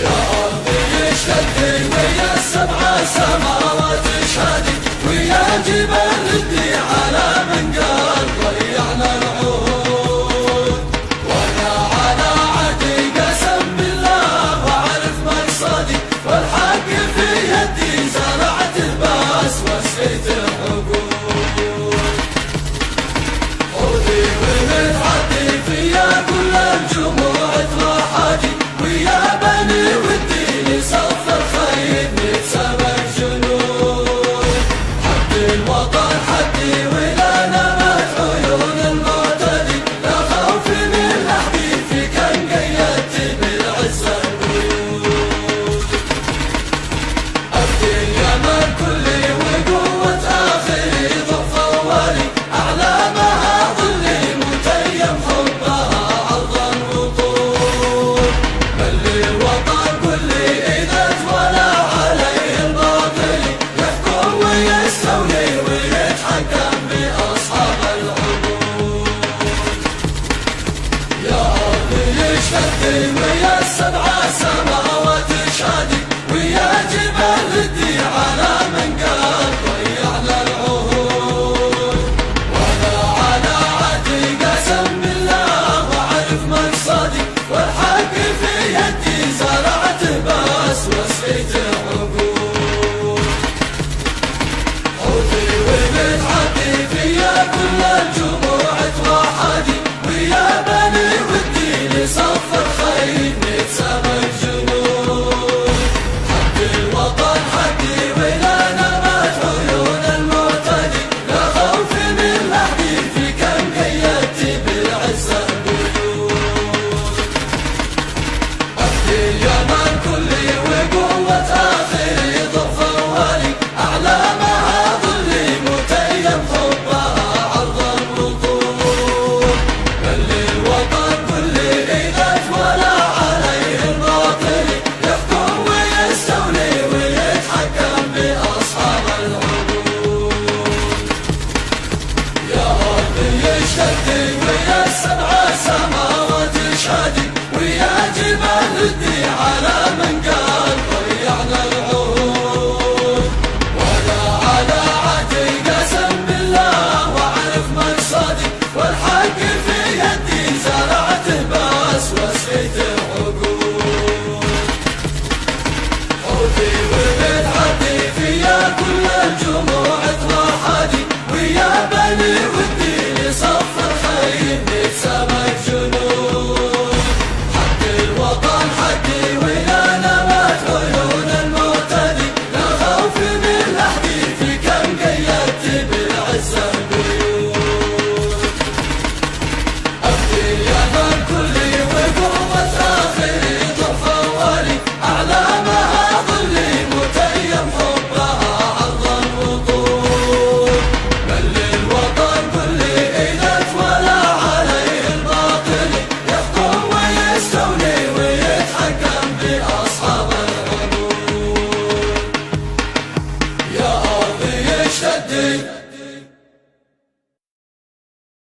يا أرضي اشهدي ويا السبع سماوات اشهدي ويا جبال ردي على من قال ضيعنا العهود. وانا على عهدي قسم بالله واعرف مقصدي والحق في يدي زرعت الباس وسقيت الحقود. حوضي ومتعدي فيا كل الجموع تراحجي ويا بني ودي لصف الخير نتسابق جنود. حد الوطن حدي ولا نمت عيون المعتدي لا خوف من لحدي في كان قيدت بالعزة القيود. أفدي اليمن كلي وقوة آخري ضعف أولي أعلامها ظلي متيم حبها عرض الوطول. بل للوطن كلي إذا تولى عليه الباطل يحكم ويستولي ويتحكم بأصحاب العقول. يا أرضي اشهدي ويا السبع سماوات اشهدي ويا جبال ردي